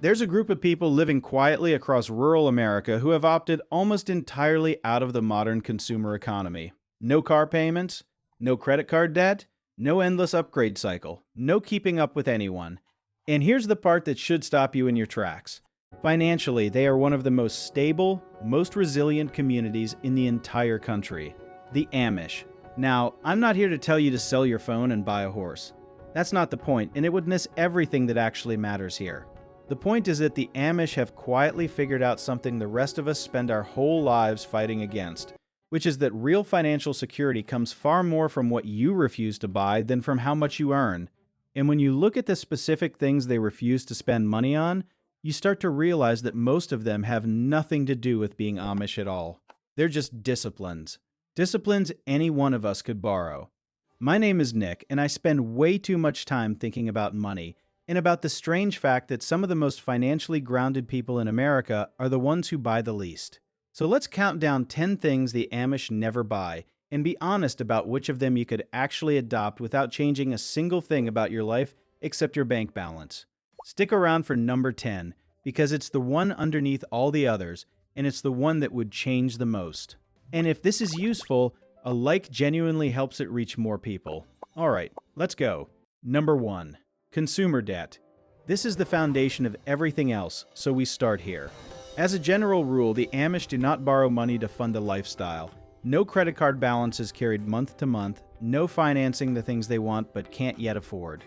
There's a group of people living quietly across rural America who have opted almost entirely out of the modern consumer economy. No car payments, no credit card debt, no endless upgrade cycle, no keeping up with anyone. And here's the part that should stop you in your tracks. Financially, they are one of the most stable, most resilient communities in the entire country. The Amish. Now, I'm not here to tell you to sell your phone and buy a horse. That's not the point, and it would miss everything that actually matters here. The point is that the Amish have quietly figured out something the rest of us spend our whole lives fighting against, which is that real financial security comes far more from what you refuse to buy than from how much you earn. And when you look at the specific things they refuse to spend money on, you start to realize that most of them have nothing to do with being Amish at all. They're just disciplines. Disciplines any one of us could borrow. My name is Nick, and I spend way too much time thinking about money and about the strange fact that some of the most financially grounded people in America are the ones who buy the least. So let's count down 10 things the Amish never buy and be honest about which of them you could actually adopt without changing a single thing about your life except your bank balance. Stick around for number 10 because it's the one underneath all the others, and it's the one that would change the most. And if this is useful, a like genuinely helps it reach more people. Alright, let's go. Number 1. Consumer debt. This is the foundation of everything else, so we start here. As a general rule, the Amish do not borrow money to fund a lifestyle. No credit card balance is carried month to month, no financing the things they want but can't yet afford.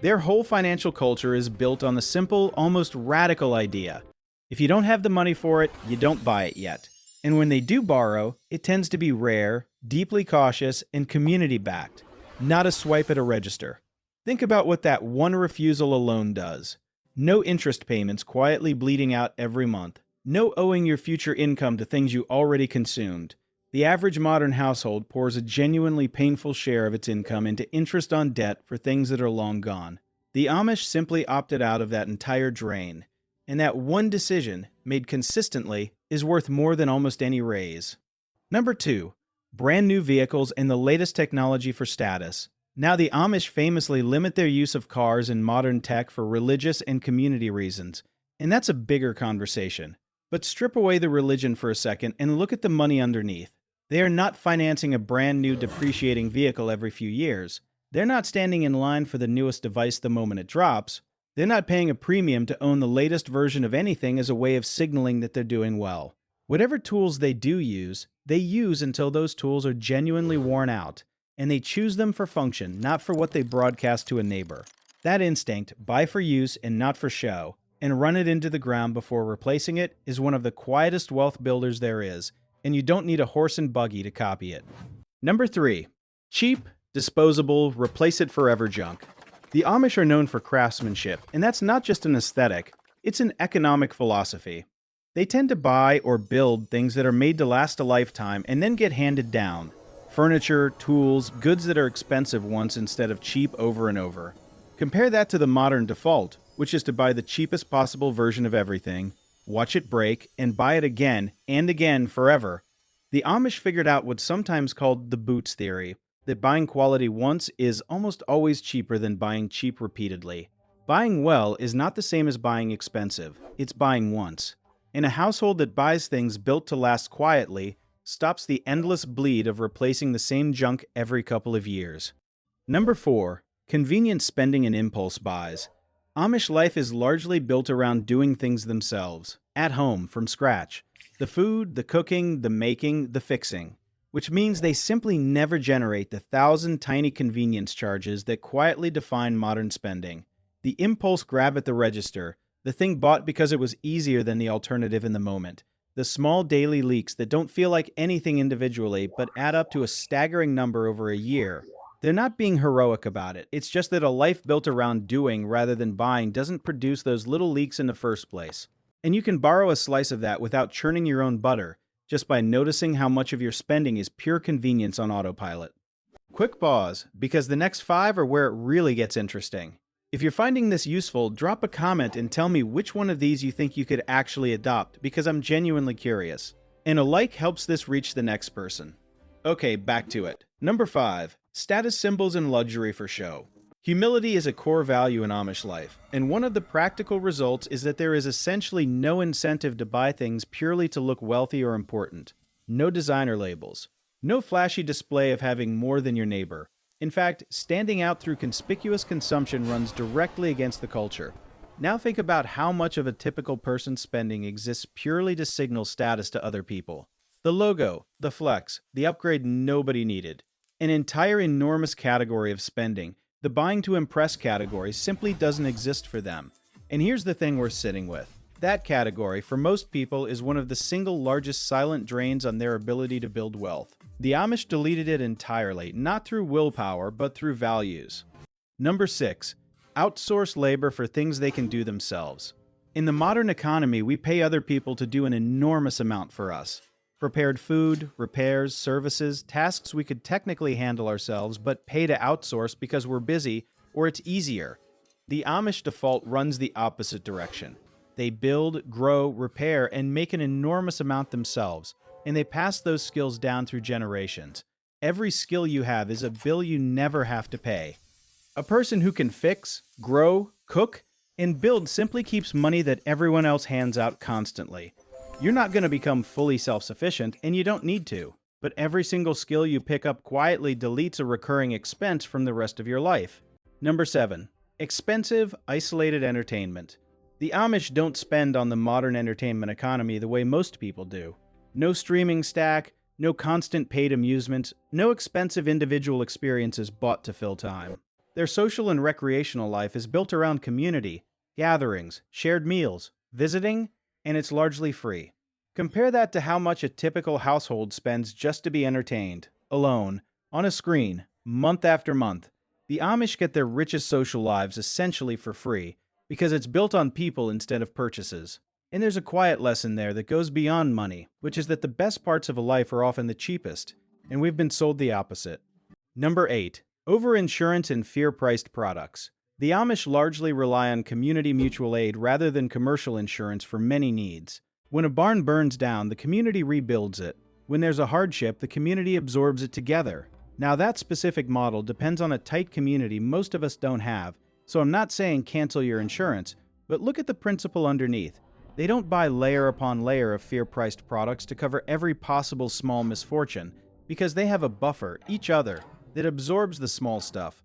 Their whole financial culture is built on the simple, almost radical idea. If you don't have the money for it, you don't buy it yet. And when they do borrow, it tends to be rare, deeply cautious, and community-backed, not a swipe at a register. Think about what that one refusal alone does. No interest payments quietly bleeding out every month. No owing your future income to things you already consumed. The average modern household pours a genuinely painful share of its income into interest on debt for things that are long gone. The Amish simply opted out of that entire drain. And that one decision, made consistently, is worth more than almost any raise. Number 2. Brand new vehicles and the latest technology for status. Now, the Amish famously limit their use of cars and modern tech for religious and community reasons, and that's a bigger conversation. But strip away the religion for a second and look at the money underneath. They are not financing a brand new depreciating vehicle every few years. They're not standing in line for the newest device the moment it drops. They're not paying a premium to own the latest version of anything as a way of signaling that they're doing well. Whatever tools they do use, they use until those tools are genuinely worn out. And they choose them for function, not for what they broadcast to a neighbor. That instinct, buy for use and not for show, and run it into the ground before replacing it, is one of the quietest wealth builders there is, and you don't need a horse and buggy to copy it. Number 3. Cheap, disposable, replace-it-forever junk. The Amish are known for craftsmanship, and that's not just an aesthetic, it's an economic philosophy. They tend to buy or build things that are made to last a lifetime and then get handed down. Furniture, tools, goods that are expensive once instead of cheap over and over. Compare that to the modern default, which is to buy the cheapest possible version of everything, watch it break, and buy it again and again forever. The Amish figured out what's sometimes called the boots theory, that buying quality once is almost always cheaper than buying cheap repeatedly. Buying well is not the same as buying expensive, it's buying once. In a household that buys things built to last quietly, stops the endless bleed of replacing the same junk every couple of years. Number 4. Convenient spending and impulse buys. Amish life is largely built around doing things themselves, at home, from scratch. The food, the cooking, the making, the fixing. Which means they simply never generate the 1,000 tiny convenience charges that quietly define modern spending. The impulse grab at the register, the thing bought because it was easier than the alternative in the moment. The small daily leaks that don't feel like anything individually, but add up to a staggering number over a year. They're not being heroic about it. It's just that a life built around doing rather than buying doesn't produce those little leaks in the first place. And you can borrow a slice of that without churning your own butter, just by noticing how much of your spending is pure convenience on autopilot. Quick pause, because the next 5 are where it really gets interesting. If you're finding this useful, drop a comment and tell me which one of these you think you could actually adopt, because I'm genuinely curious. And a like helps this reach the next person. Okay, back to it. Number 5. Status symbols and luxury for show. Humility is a core value in Amish life, and one of the practical results is that there is essentially no incentive to buy things purely to look wealthy or important. No designer labels. No flashy display of having more than your neighbor. In fact, standing out through conspicuous consumption runs directly against the culture. Now think about how much of a typical person's spending exists purely to signal status to other people. The logo, the flex, the upgrade nobody needed. An entire enormous category of spending. The buying to impress category simply doesn't exist for them. And here's the thing we're sitting with. That category, for most people, is one of the single largest silent drains on their ability to build wealth. The Amish deleted it entirely, not through willpower, but through values. Number 6. Outsource labor for things they can do themselves. In the modern economy, we pay other people to do an enormous amount for us. Prepared food, repairs, services, tasks we could technically handle ourselves, but pay to outsource because we're busy or it's easier. The Amish default runs the opposite direction. They build, grow, repair, and make an enormous amount themselves, and they pass those skills down through generations. Every skill you have is a bill you never have to pay. A person who can fix, grow, cook, and build simply keeps money that everyone else hands out constantly. You're not going to become fully self-sufficient, and you don't need to. But every single skill you pick up quietly deletes a recurring expense from the rest of your life. Number 7. Expensive, isolated entertainment. The Amish don't spend on the modern entertainment economy the way most people do. No streaming stack, no constant paid amusements, no expensive individual experiences bought to fill time. Their social and recreational life is built around community, gatherings, shared meals, visiting, and it's largely free. Compare that to how much a typical household spends just to be entertained, alone, on a screen, month after month. The Amish get their richest social lives essentially for free, because it's built on people instead of purchases. And there's a quiet lesson there that goes beyond money, which is that the best parts of a life are often the cheapest, and we've been sold the opposite. Number 8. Overinsurance and fear-priced products. The Amish largely rely on community mutual aid rather than commercial insurance for many needs. When a barn burns down, the community rebuilds it. When there's a hardship, the community absorbs it together. Now that specific model depends on a tight community most of us don't have, so I'm not saying cancel your insurance, but look at the principle underneath. They don't buy layer upon layer of fear-priced products to cover every possible small misfortune, because they have a buffer, each other, that absorbs the small stuff.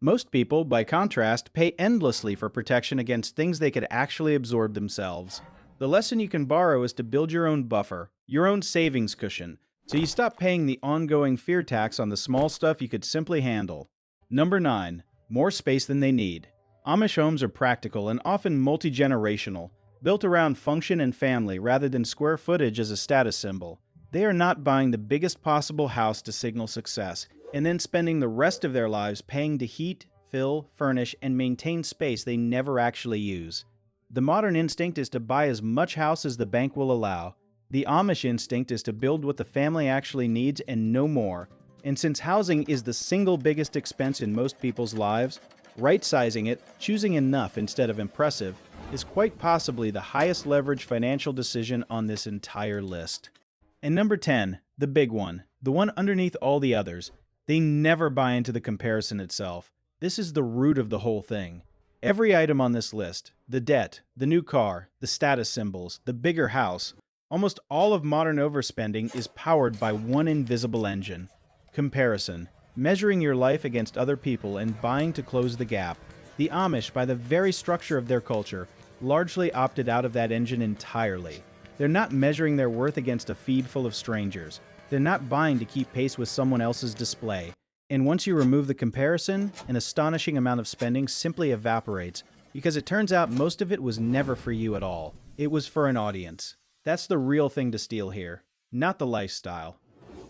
Most people, by contrast, pay endlessly for protection against things they could actually absorb themselves. The lesson you can borrow is to build your own buffer, your own savings cushion, so you stop paying the ongoing fear tax on the small stuff you could simply handle. Number 9. More space than they need. Amish homes are practical and often multi-generational, built around function and family rather than square footage as a status symbol. They are not buying the biggest possible house to signal success, and then spending the rest of their lives paying to heat, fill, furnish, and maintain space they never actually use. The modern instinct is to buy as much house as the bank will allow. The Amish instinct is to build what the family actually needs and no more. And since housing is the single biggest expense in most people's lives, right-sizing it, choosing enough instead of impressive, is quite possibly the highest leverage financial decision on this entire list. And number 10, the big one, the one underneath all the others. They never buy into the comparison itself. This is the root of the whole thing. Every item on this list, the debt, the new car, the status symbols, the bigger house, almost all of modern overspending is powered by one invisible engine: comparison, measuring your life against other people and buying to close the gap. The Amish, by the very structure of their culture, largely opted out of that engine entirely. They're not measuring their worth against a feed full of strangers. They're not buying to keep pace with someone else's display. And once you remove the comparison, an astonishing amount of spending simply evaporates, because it turns out most of it was never for you at all. It was for an audience. That's the real thing to steal here, not the lifestyle.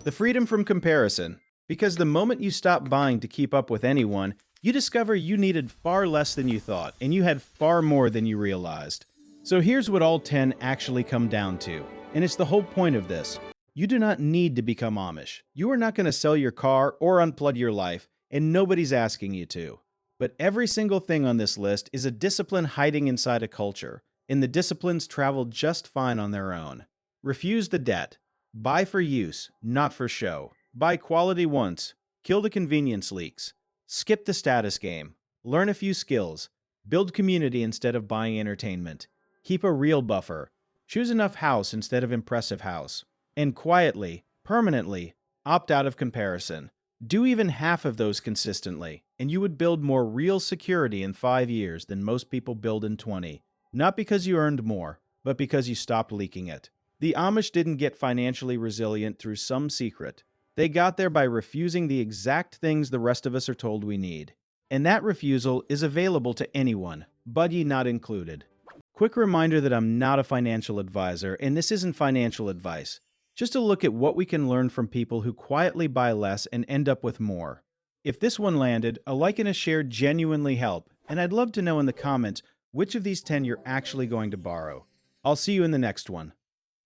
The freedom from comparison. Because the moment you stop buying to keep up with anyone, you discover you needed far less than you thought, and you had far more than you realized. So here's what all 10 actually come down to, and it's the whole point of this. You do not need to become Amish. You are not going to sell your car or unplug your life, and nobody's asking you to. But every single thing on this list is a discipline hiding inside a culture, and the disciplines travel just fine on their own. Refuse the debt. Buy for use, not for show. Buy quality once. Kill the convenience leaks. Skip the status game. Learn a few skills. Build community instead of buying entertainment. Keep a real buffer. Choose enough house instead of impressive house. And quietly, permanently, opt out of comparison. Do even half of those consistently, and you would build more real security in 5 years than most people build in 20. Not because you earned more, but because you stopped leaking it. The Amish didn't get financially resilient through some secret. They got there by refusing the exact things the rest of us are told we need. And that refusal is available to anyone, buggy not included. Quick reminder that I'm not a financial advisor, and this isn't financial advice. Just a look at what we can learn from people who quietly buy less and end up with more. If this one landed, a like and a share genuinely help, and I'd love to know in the comments which of these 10 you're actually going to borrow. I'll see you in the next one.